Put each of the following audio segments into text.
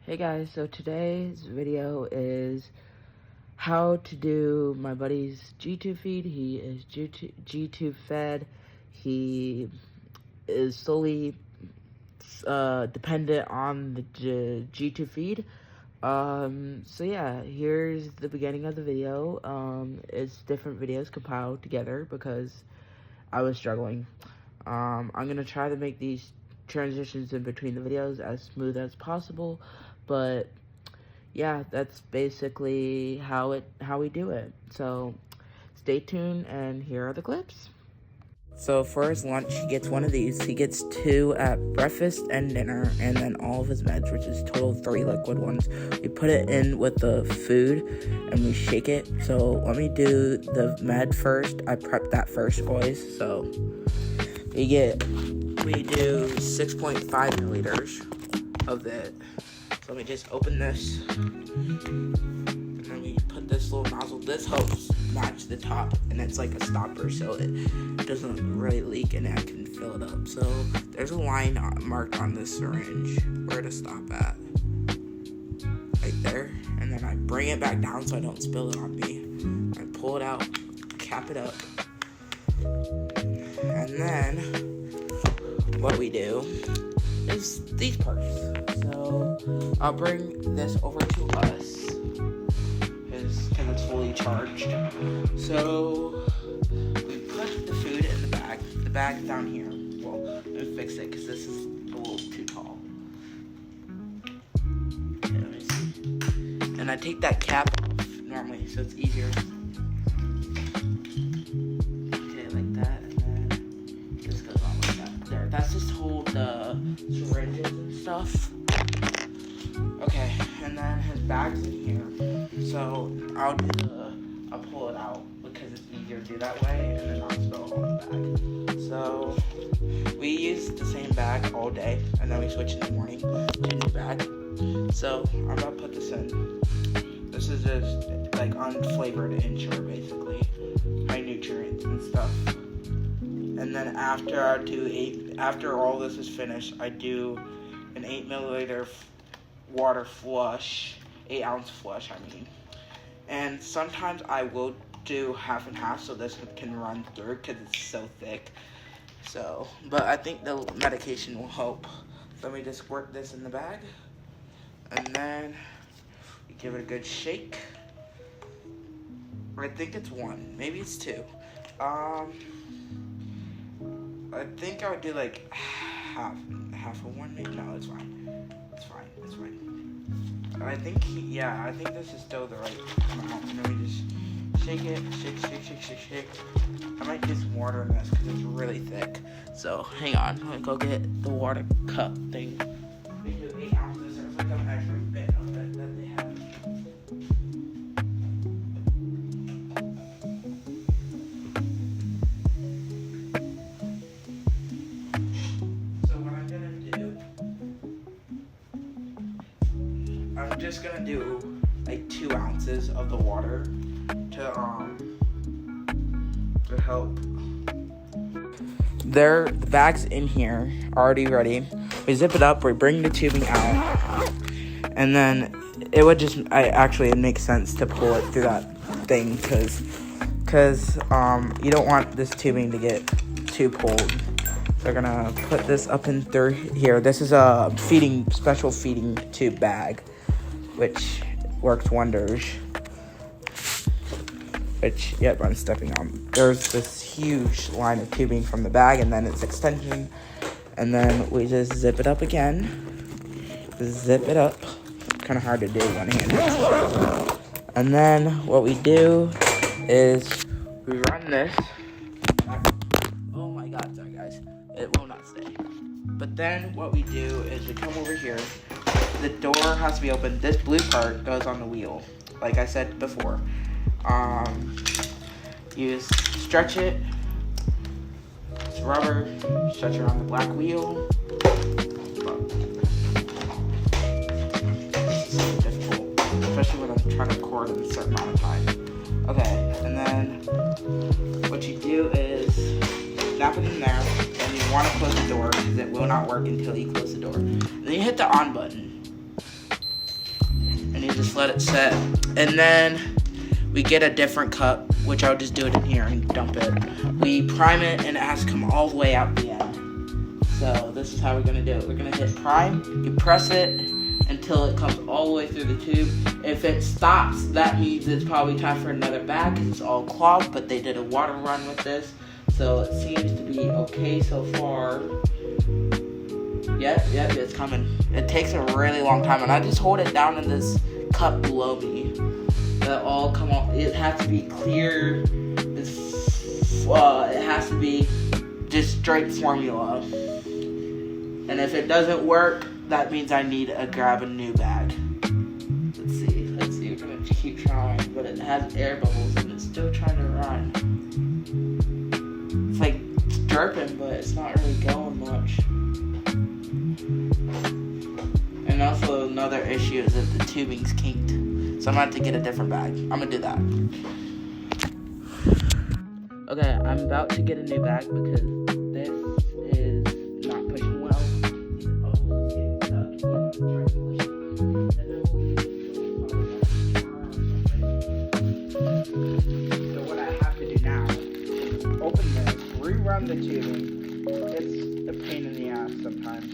Hey guys, so today's video is how to do my buddy's G2 feed. He is G2 fed. He is solely dependent on the G2 feed. So yeah, here's the beginning of the video. It's different videos compiled together because I was struggling. I'm gonna try to make these transitions in between the videos as smooth as possible, but yeah, that's basically how we do it. So stay tuned, and here are the clips. So for his lunch, he gets one of these. He gets 2 at breakfast and dinner, and then all of his meds, which is total 3 liquid ones. We put it in with the food, and we shake it. So let me do the med first. I prep that first, boys. So we do 6.5 milliliters of it. So let me just open this, and then we put this little nozzle. This helps match the top, and it's like a stopper, so it doesn't really leak, and I can fill it up. So there's a line marked on this syringe where to stop at, right there. And then I bring it back down so I don't spill it on me. I pull it out, cap it up, and then what we do is these parts. So I'll bring this over to us because it's fully charged. So we put the food in the bag. The bag's down here. Well, let me fix it because this is a little too tall. Okay, let me see. And I take that cap off normally so it's easier. Okay, like that, and then this goes on like that. There, that's just to hold the syringes and stuff. Okay, and then his bag's in here, so I'll pull it out because it's easier to do that way, and then I'll spill it on the bag. So we use the same bag all day, and then we switch in the morning to a new bag. So I'm about to put this in. This is just like unflavored Ensure, basically, high nutrients and stuff. And then after all this is finished, I do an 8 milliliter water flush, 8 ounce flush, I mean. And sometimes I will do half and half so this can run through because it's so thick. So, but I think the medication will help. So let me just work this in the bag, and then we give it a good shake. I think it's 1, maybe it's 2. I think I would do like half of 1, maybe. No, it's fine. It's fine. I think this is still the right amount. And then we just shake it, shake. I might get some water in this because it's really thick. So hang on, I'm gonna go get the water cup thing. We do 8 ounces. There's like a measuring bit of it that they have. I'm just gonna do like 2 ounces of the water to help. The bag's in here, already ready. We zip it up, we bring the tubing out, and then it makes sense to pull it through that thing because you don't want this tubing to get too pulled. So we're gonna put this up in through here. This is a special feeding tube bag, which works wonders. Yep, I'm stepping on. There's this huge line of tubing from the bag, and then its extension, and then we just zip it up again. Zip it up. Kind of hard to do one-handed. And then what we do is we run this. Oh my God, sorry guys, it will not stay. But then what we do is we come over here. The door has to be open. This blue part goes on the wheel, like I said before. You stretch it. It's rubber. Stretch it around the black wheel. This is so difficult, especially when I'm trying to record in a certain amount of time. Okay, and then what you do is snap it in there, and you want to close the door because it will not work until you close the door. And then you hit the on button. just let it set. And then we get a different cup, which I'll just do it in here and dump it. We prime it, and it has to come all the way out the end. So this is how we're gonna do it. We're gonna hit prime, you press it until it comes all the way through the tube. If it stops, that means it's probably time for another bag because it's all clogged, but they did a water run with this, so it seems to be okay so far. Yep, it's coming. It takes a really long time, and I just hold it down in this cup below me. That all come off. It has to be clear. It has to be just straight formula. And if it doesn't work, that means I need to grab a new bag. Let's see. We're gonna keep trying, but it has air bubbles and it's still trying to run. It's like dripping, but it's not really going much. And also another issue is that the tubing's kinked. So I'm going to have to get a different bag. I'm going to do that. Okay, I'm about to get a new bag because this is not pushing well. So what I have to do now is open this, rerun the tubing. It's a pain in the ass sometimes.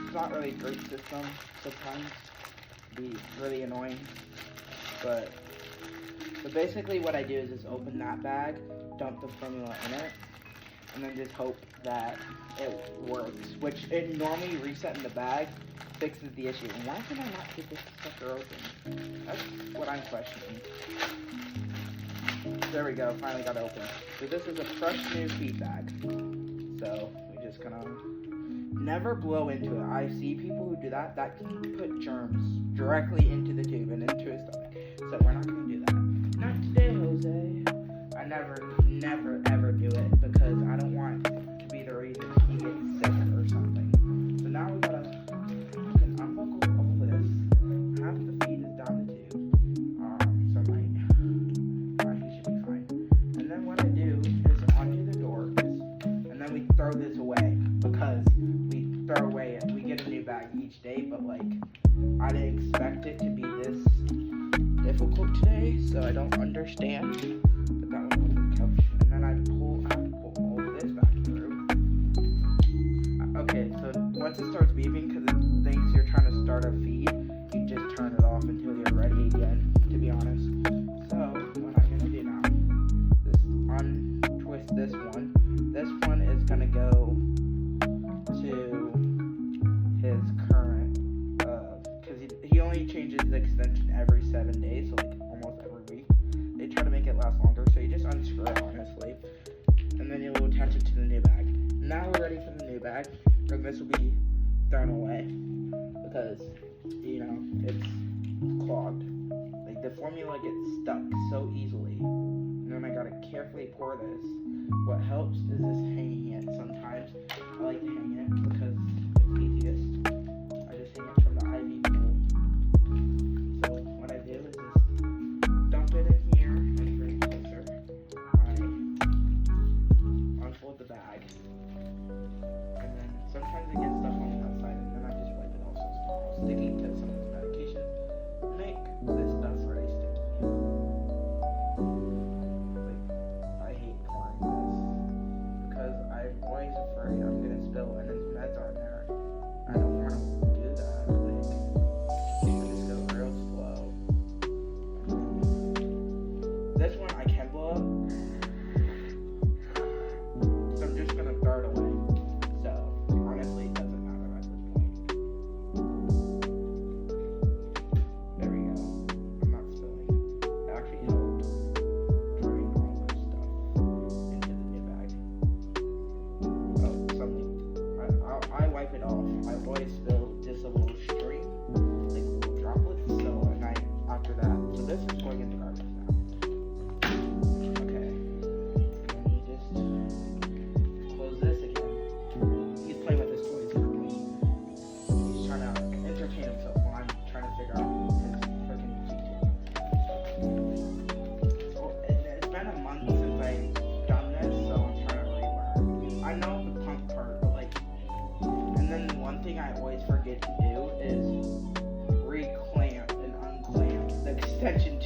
It's not really a great system sometimes. Be really annoying, but basically what I do is just open that bag, dump the formula in it, and then just hope that it works, which it normally resetting the bag fixes the issue. And why can I not get this sucker open? That's what I'm questioning. There we go, finally got it open. So this is a fresh new feed bag. So we're just gonna never blow into it. I see people who do that. That can put germs directly into the tube and into his stomach. So we're not going to do that. Not today, Jose. I never, ever do it because I don't want to be the reason he gets sick or something. So now we gotta unbuckle all this. Half the feed is down the tube. So he should be fine. And then what I do is onto the door, and then we throw this away because we get a new bag each day, but like I didn't expect it to be this difficult today, so I don't understand. But that one was the couch, and then I have to pull all of this back through. Okay, so once it starts beeping, because it thinks you're trying to start a feed, you just turn it off until you're ready again, to be honest. So what I'm gonna do now is untwist this one. This one is gonna go to his current, because he only changes the extension every 7 days, so like almost every week. They try to make it last longer, so you just unscrew it, honestly, and then you'll attach it to the new bag. Now we're ready for the new bag, and this will be thrown away, because, you know, it's clogged. Like, the formula gets stuck so easily, and then I gotta carefully pour this. What helps is just hanging it sometimes. I like to hang it because it's easiest. I just hang it from the IV pool. So what I do is just dump it in here and bring it closer. I unfold the bag. And then sometimes it gets stuff on the outside, and then I just wipe it off so it's not all sticky because some of the medication make this stuff really sticky. I hate pouring this because I'm always afraid I'm gonna spill, and his meds are in there.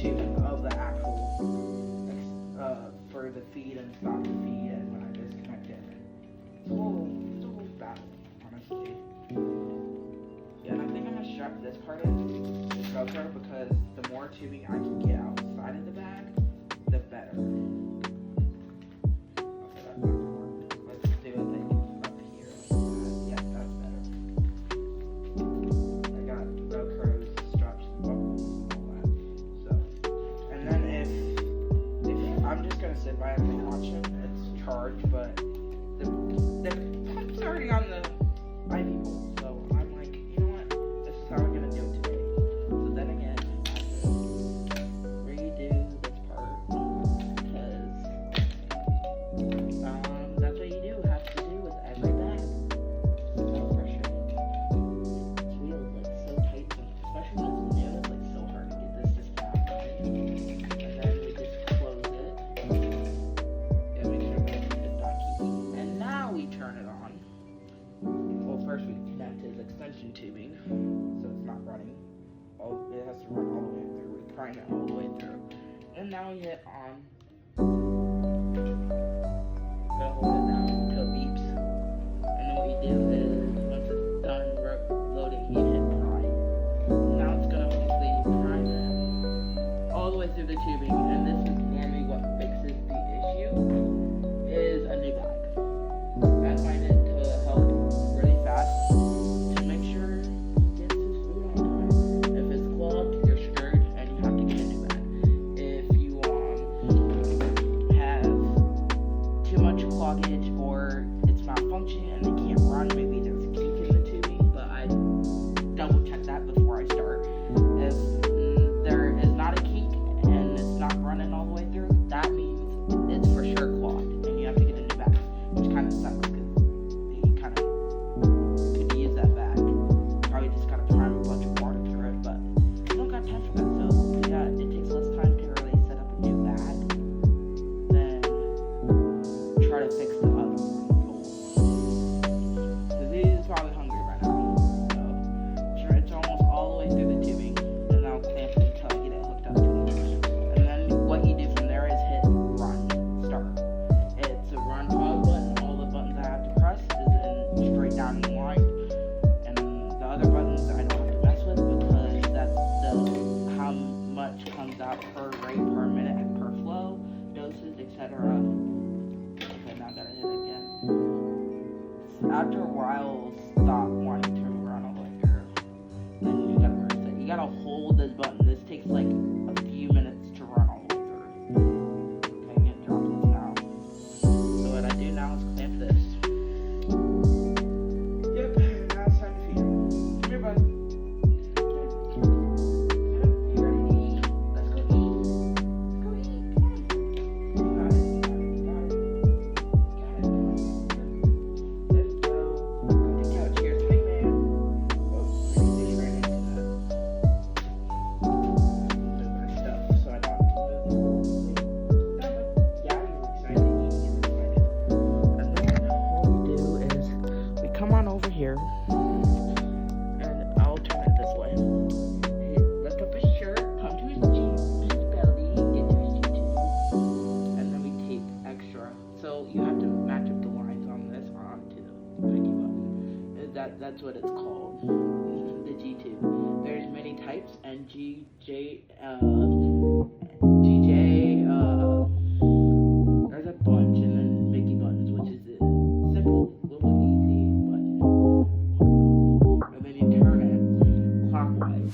tubing of the actual for the feed and stop the feed, and when I disconnect it, it's a little battle, honestly. Yeah, and I think I'm gonna strap this part in the Velcro because the more tubing I can get outside of the bag, the better. Okay, that's not gonna work. Let's do it like up here like that. Yeah, that's better. I got Velcros, straps, buckles, and all that. So, and then if I'm just gonna sit by and watch him, it's charged, but the pump's already on the IV bowl, so I'm like, you know what? This is how we're gonna do it today. So then again, I have to redo this part because that's what you have to do with every bag. It's so frustrating. This wheel is like so tight, especially when it's new. It's like so hard to get this system out right. And then we just close it. Yeah, make sure it's not keeping. And now we turn it on. Well, first we connect his extension tubing, so it's not running. It has to run all the way through. We prime it all the way through. And now we hit on. Gotta hold it down until it beeps. And then what you do is, once it's done loading, you hit prime. Now it's gonna basically prime it all the way through the tubing. And this is normally what fixes the issue, is a new bag. I find it to help really fast to make sure he gets his food on time. If it's clogged, you're screwed and you have to get a new bag. If you have too much cloggage or it's malfunctioning and they can't run, maybe there's a kink in the tubing, but I double check that before I start. If there is not a kink and it's not running all the way through, that means it's for sure clogged and you have to get a new bag, which kind of sucks because you kind of could use that bag. Probably just gotta prime a bunch of water through it, but I don't got time for that. So yeah, it takes less time to really set up a new bag than try to fix the other one. Because he's probably hungry right now. So it's almost all the way through the tubing, and I'll clamp it until I get it hooked up to it. And then what you do from there is hit run start. It's a run pause button. All the buttons I have to press is in straight down in line, and the other buttons I don't have to mess with because that's how much comes out per rate per minute and per flow, doses, etc. Okay, now I gotta hit it again. After a while, it'll stop wanting to run all the way through. Then you gotta reset. You gotta hold this button. This takes like a few minutes to run all the way through. Okay, get droplets now. So what I do now is clamp this. Yep, now it's time to feed him. Come here, bud. You ready to eat? Let's go eat. Let's go eat. Come on. You got it. Let's go. Take you out. Cheers. Hey, man. Whoa, pretty fish right into that. Move my stuff so I don't have to move. Yeah, I'm excited to eat. And then what we do is we come on over here, and I'll turn it this way. Lift up his shirt, come to his belly, get to his G2, and then we tape extra. So you have to match up the lines on this onto the picky button. That's what it's called, the G2. There's many types, and GJ, there's a bunch, and then Mickey buttons, which is a simple, little easy button. And then you turn it clockwise.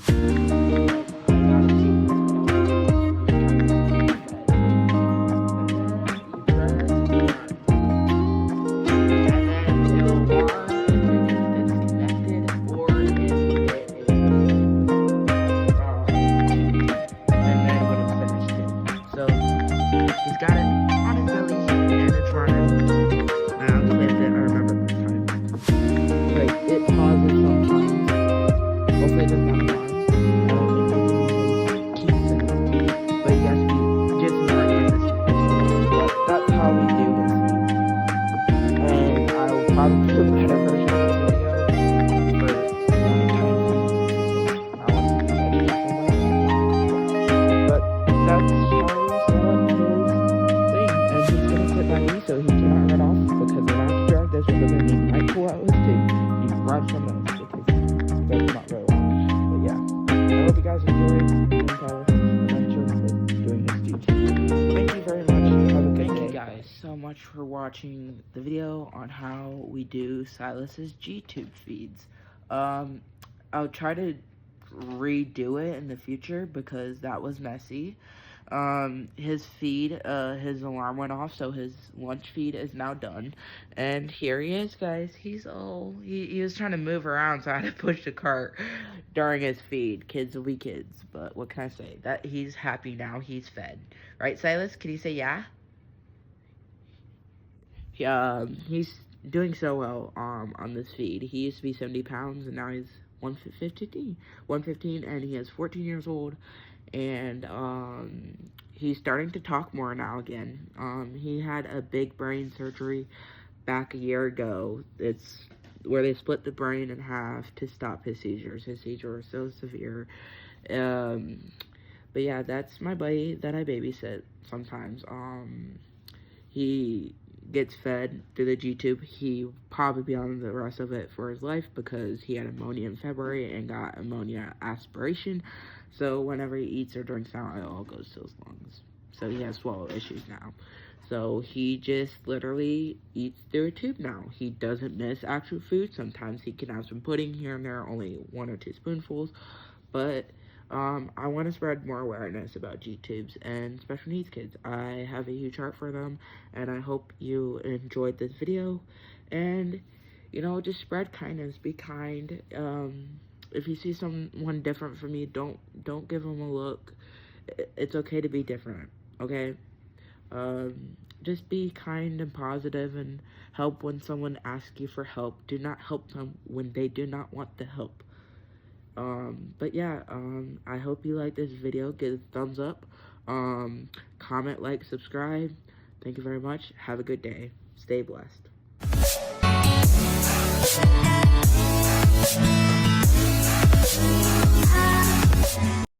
He's got it on his belly and it's running. Now I'm glad that I remember this time. Like, it pauses sometimes. Hopefully it doesn't have time. guys enjoyed Silas' adventures with doing this YouTube. Thank you very much. Have a good day. Thank you guys so much for watching the video on how we do Silas's GTube feeds. I'll try to redo it in the future because that was messy. His feed, his alarm went off, so his lunch feed is now done. And here he is, guys. He was trying to move around, so I had to push the cart during his feed. Kids will be kids, but what can I say? That he's happy now. He's fed. Right, Silas? Can you say yeah? He's doing so well, on this feed. He used to be 70 pounds, and now he's 115, and he is 14 years old. And he's starting to talk more now again. He had a big brain surgery back a year ago. It's where they split the brain in half to stop his seizures. His seizures are so severe. But yeah, that's my buddy that I babysit sometimes. He gets fed through the GTube. He'll probably be on the rest of it for his life because he had pneumonia in February and got ammonia aspiration. So whenever he eats or drinks now, it all goes to his lungs. So he has swallow issues now. So he just literally eats through a tube now. He doesn't miss actual food. Sometimes he can have some pudding here and there, only 1 or 2 spoonfuls. But I want to spread more awareness about GTubes and special needs kids. I have a huge heart for them, and I hope you enjoyed this video. And, you know, just spread kindness. Be kind. If you see someone different from you, don't give them a look. It's okay to be different, okay? Just be kind and positive and help when someone asks you for help. Do not help them when they do not want the help. But yeah, I hope you like this video. Give it a thumbs up. Comment, like, subscribe. Thank you very much. Have a good day. Stay blessed.